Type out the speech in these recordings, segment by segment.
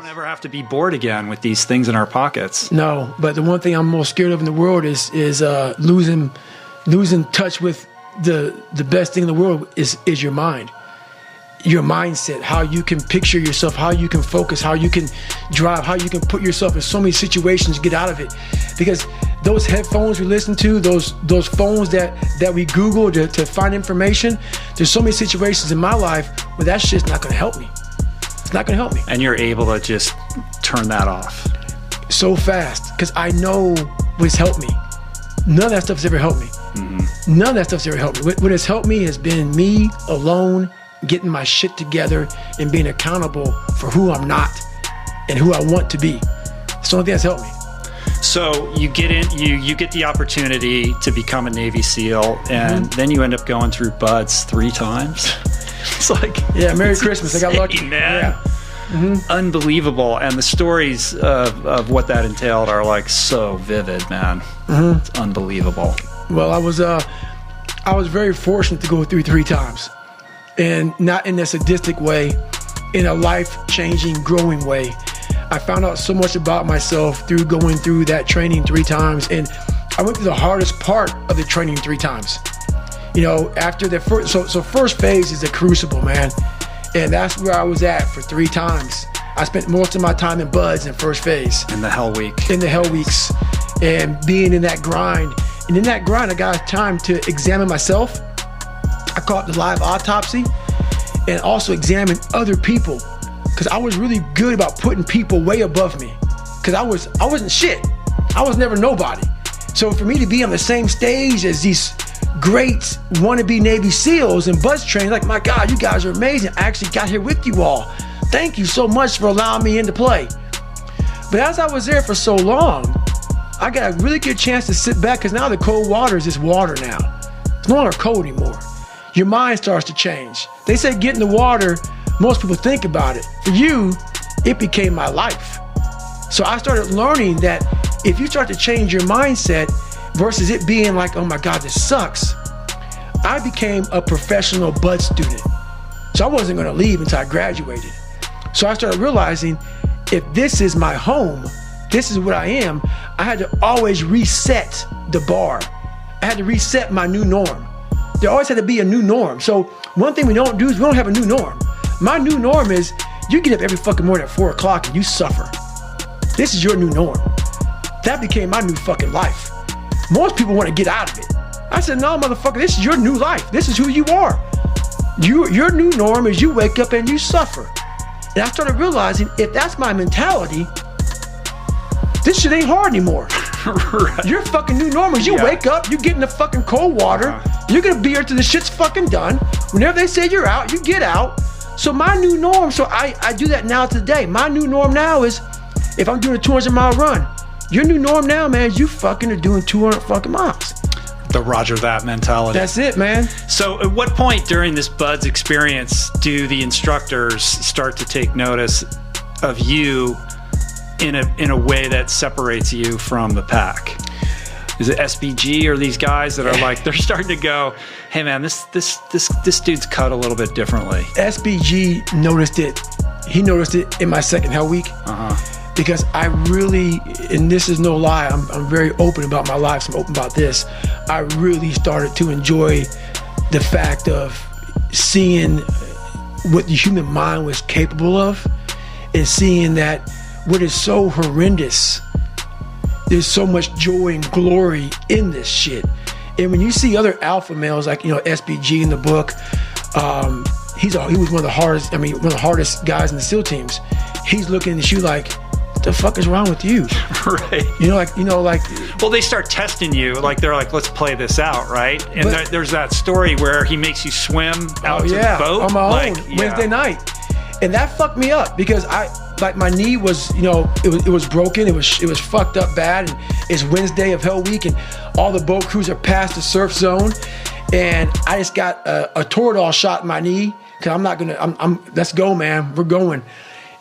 don't ever have to be bored again with these things in our pockets. No, but the one thing I'm most scared of in the world is losing touch with the best thing in the world is your mind. Your mindset, how you can picture yourself, how you can focus, how you can drive, how you can put yourself in so many situations, get out of it. Because those headphones we listen to, those phones that we Google to find information, there's so many situations in my life where that shit's not gonna help me. It's not gonna help me. And you're able to just turn that off. So fast, because I know what's helped me. None of that stuff's ever helped me. Mm-hmm. None of that stuff's ever helped me. What has helped me has been me alone, getting my shit together and being accountable for who I'm not and who I want to be. It's the only thing that's helped me. So you get in, you get the opportunity to become a Navy SEAL, and then you end up going through BUD/S 3 times. It's like, yeah, Merry Christmas. Insane, I got lucky, man. Yeah. Mm-hmm. Unbelievable. And the stories of what that entailed are like so vivid, man. Mm-hmm. It's unbelievable. Well, I was very fortunate to go through 3 times. And not in a sadistic way, in a life-changing, growing way. I found out so much about myself through going through that training 3 times, and I went through the hardest part of the training 3 times. You know, after the first, so first phase is the crucible, man, and that's where I was at for 3 times. I spent most of my time in BUD/S in first phase. In the hell week. In the hell weeks, and being in that grind. And in that grind, I got time to examine myself. I call it the live autopsy, and also examine other people, because I was really good about putting people way above me, because I wasn't shit. I was never nobody. So for me to be on the same stage as these great wannabe Navy SEALs and BUD/S training, like, my God, you guys are amazing. I actually got here with you all. Thank you so much for allowing me into play. But as I was there for so long, I got a really good chance to sit back, because now the cold water is just water now. It's no longer cold anymore. Your mind starts to change. They say get in the water, most people think about it. For you, it became my life. So I started learning that if you start to change your mindset versus it being like, oh my God, this sucks, I became a professional BUD/S student. So I wasn't gonna leave until I graduated. So I started realizing, if this is my home, this is what I am, I had to always reset the bar. I had to reset my new norm. There always had to be a new norm. So one thing we don't do is we don't have a new norm. My new norm is you get up every fucking morning at 4 o'clock and you suffer. This is your new norm. That became my new fucking life. Most people want to get out of it. I said, no, motherfucker, this is your new life. This is who you are. Your new norm is you wake up and you suffer. And I started realizing, if that's my mentality, this shit ain't hard anymore. Right. Your fucking new norm is you wake up, you get in the fucking cold water, you're gonna be here till the shit's fucking done. Whenever they say you're out, you get out. So my new norm, so I do that now today. My new norm now is, if I'm doing a 200-mile run, your new norm now, man, is you fucking are doing 200 fucking miles. The Roger that mentality. That's it, man. So at what point during this BUD/S experience do the instructors start to take notice of you in a way that separates you from the pack? Is it SBG or these guys that are like, they're starting to go, hey man, this dude's cut a little bit differently? SBG noticed it. He noticed it in my second hell week. Because I really, and this is no lie, I'm very open about my life, so I'm open about this. I really started to enjoy the fact of seeing what the human mind was capable of, and seeing that what is so horrendous, there's so much joy and glory in this shit. And when you see other alpha males, like, you know, SBG in the book, he was one of the hardest guys in the SEAL teams. He's looking at you like, what the fuck is wrong with you? Right. Like. Well, they start testing you. Like, they're like, let's play this out, right? And there's that story where he makes you swim out to the boat. On my own, Wednesday night. And that fucked me up, because my knee was, it was broken. It was fucked up bad. And it's Wednesday of Hell Week, and all the boat crews are past the surf zone. And I just got a Toradol shot in my knee, because I'm not gonna, let's go, man. We're going.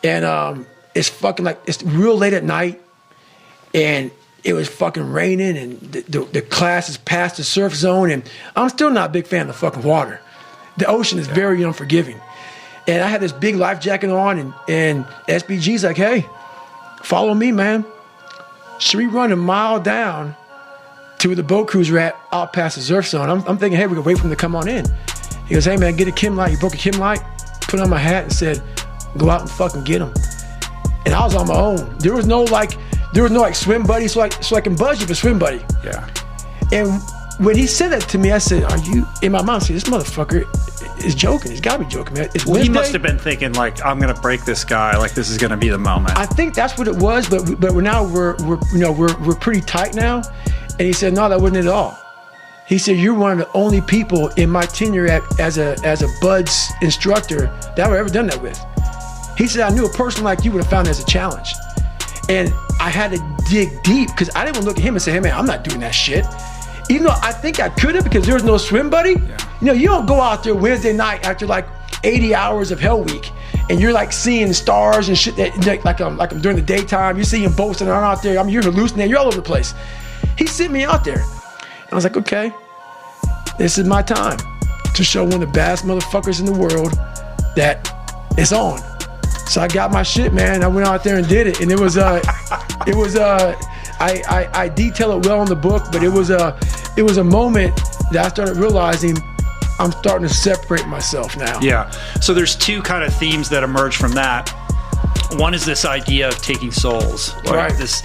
And it's fucking like, it's real late at night, and it was fucking raining, and the class is past the surf zone, and I'm still not a big fan of the fucking water. The ocean is very unforgiving. And I had this big life jacket on, and SBG's like, hey, follow me, man. Should we run a mile down to where the boat crews were at out past the surf zone? I'm thinking, hey, we're going to wait for him to come on in. He goes, hey, man, get a Kim light. He broke a Kim light, put on my hat and said, go out and fucking get him. And I was on my own. There was no swim buddy, so I can buzz you for swim buddy. Yeah. And when he said that to me, I said, are you, in my mind, I said, this motherfucker is joking. He's got to be joking, man. It's Wednesday. He must have been thinking, like, I'm going to break this guy. Like, this is going to be the moment. I think that's what it was, but we're pretty tight now. And he said, no, that wasn't it at all. He said, you're one of the only people in my tenure as a BUD/S instructor that I've ever done that with. He said, I knew a person like you would have found it as a challenge. And I had to dig deep because I didn't want to look at him and say, hey, man, I'm not doing that shit. Even though I think I could have because there was no swim buddy. Yeah. You don't go out there Wednesday night after like 80 hours of Hell Week and you're like seeing stars and shit that, like I'm during the daytime. You're seeing boats that aren't out there. You're hallucinating. You're all over the place. He sent me out there. And I was like, okay, this is my time to show one of the baddest motherfuckers in the world that it's on. So I got my shit, man. I went out there and did it. And I detail it well in the book, but it was a moment that I started realizing I'm starting to separate myself now. Yeah. So there's two kind of themes that emerge from that. One is this idea of taking souls, right? This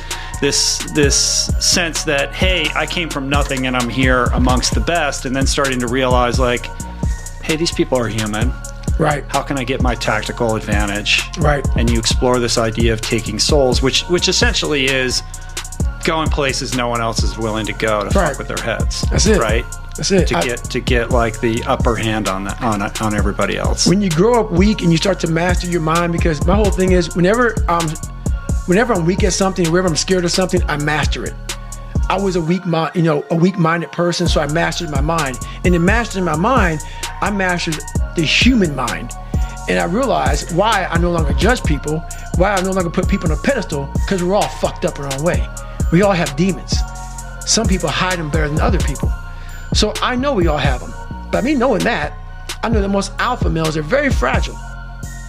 sense that, hey, I came from nothing and I'm here amongst the best, and then starting to realize, like, hey, these people are human. Right. How can I get my tactical advantage? Right. And you explore this idea of taking souls, which essentially is going places no one else is willing to go to fuck with their heads. That's it. Right. That's it. To get like the upper hand on everybody else. When you grow up weak and you start to master your mind, because my whole thing is whenever I'm weak at something, whenever I'm scared of something, I master it. I was a weak-minded person, so I mastered my mind. And in mastering my mind, I mastered the human mind. And I realized why I no longer judge people, why I no longer put people on a pedestal, because we're all fucked up in our own way. We all have demons. Some people hide them better than other people. So I know we all have them. By me knowing that, I know that most alpha males are very fragile.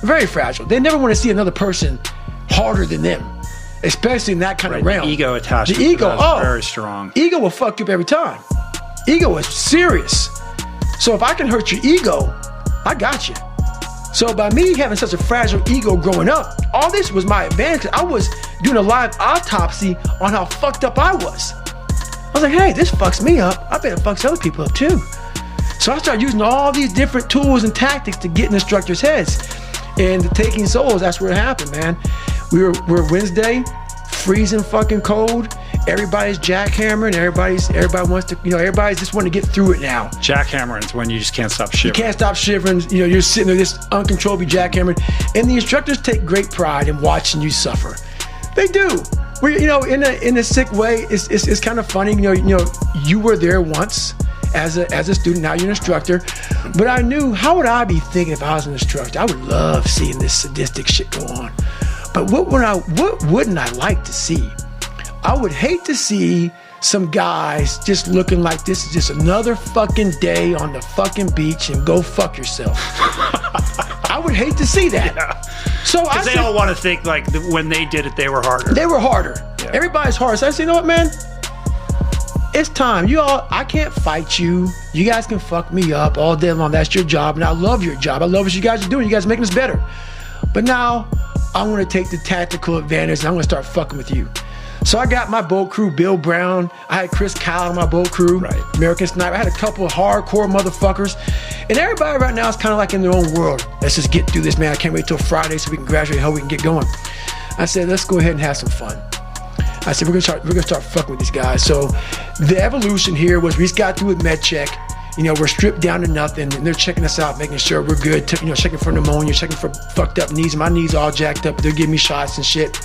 Very fragile. They never want to see another person harder than them, especially in that kind of realm. The ego attachment. The ego, is very strong. Ego will fuck you up every time. Ego is serious. So if I can hurt your ego, I got you. So by me having such a fragile ego growing up, all this was my advantage. I was doing a live autopsy on how fucked up I was. I was like, hey, this fucks me up. I bet it fucks other people up too. So I started using all these different tools and tactics to get in instructors' heads. And the taking souls, that's where it happened, man. We're Wednesday, freezing fucking cold. Everybody's jackhammering. Everybody wants to, everybody's just want to get through it now. Jackhammering's when you just can't stop shivering. You can't stop shivering. You're sitting there just uncontrollably jackhammering. And the instructors take great pride in watching you suffer. They do. We, in a sick way, it's kind of funny. You were there once as a student. Now you're an instructor. But I knew, how would I be thinking if I was an instructor? I would love seeing this sadistic shit go on. But what wouldn't I like to see? I would hate to see some guys just looking like this is just another fucking day on the fucking beach and go fuck yourself. I would hate to see that. Yeah. So because they all want to think like when they did it, they were harder. They were harder. Yeah. Everybody's harder. So I said, you know what, man? It's time. I can't fight you. You guys can fuck me up all day long. That's your job. And I love your job. I love what you guys are doing. You guys are making us better. But now I'm going to take the tactical advantage and I'm going to start fucking with you. So I got my boat crew, Bill Brown. I had Chris Kyle on my boat crew, right. American Sniper. I had a couple of hardcore motherfuckers. And everybody right now is kind of like in their own world. Let's just get through this, man. I can't wait till Friday so we can graduate, how we can get going. I said, let's go ahead and have some fun. I said, we're gonna start fucking with these guys. So the evolution here was we just got through with med check. We're stripped down to nothing, and they're checking us out, making sure we're good. Checking for pneumonia, checking for fucked up knees. My knees all jacked up. They're giving me shots and shit.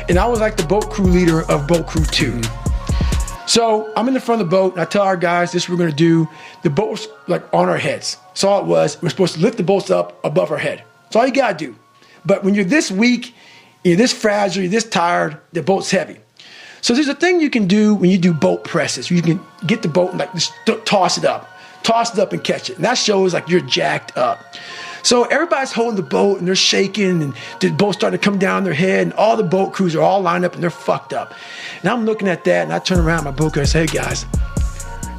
And I was like the boat crew leader of boat crew 2. Mm-hmm. So I'm in the front of the boat, and I tell our guys this we're gonna do. The boat's like on our heads. That's all it was. We're supposed to lift the boats up above our head. That's all you gotta do. But when you're this weak, you're this fragile, you're this tired, the boat's heavy. So there's a thing you can do when you do boat presses. You can get the boat and like just toss it up and catch it. And that shows like you're jacked up. So everybody's holding the boat and they're shaking and the boat's starting to come down their head and all the boat crews are all lined up and they're fucked up. And I'm looking at that and I turn around my boat crew and I say, hey guys,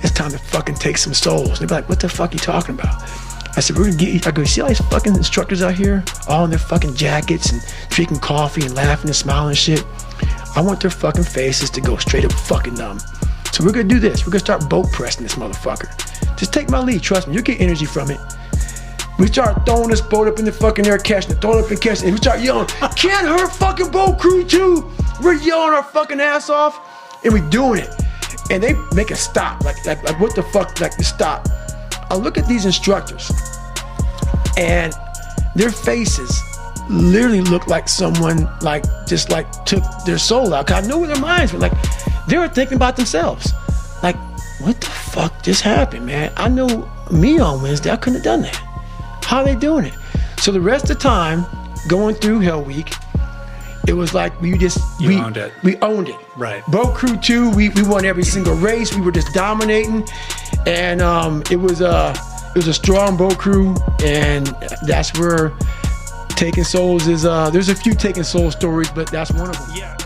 it's time to fucking take some souls. And they'd be like, what the fuck are you talking about? I said, we're gonna get you. I go, you see all these fucking instructors out here, all in their fucking jackets and drinking coffee and laughing and smiling and shit. I want their fucking faces to go straight up fucking numb. So we're gonna do this. We're gonna start boat pressing this motherfucker. Just take my lead, trust me, you'll get energy from it. We start throwing this boat up in the fucking air, catching it, throwing it up and catching it, and we start yelling, can't hurt fucking boat crew too. We're yelling our fucking ass off, and we're doing it. And they make a stop, like what the fuck, like the stop. I look at these instructors, and their faces literally look like someone just took their soul out. Cause I know where their minds were. Like, they were thinking about themselves. Like, what the fuck just happened, man? I know me on Wednesday, I couldn't have done that. How are they doing it? So the rest of the time, going through Hell Week, it was like we owned it. We owned it. Right. Boat Crew 2, we won every single race. We were just dominating, and it was a strong boat crew, and that's where Taking Souls is. There's a few Taking Souls stories, but that's one of them. Yeah.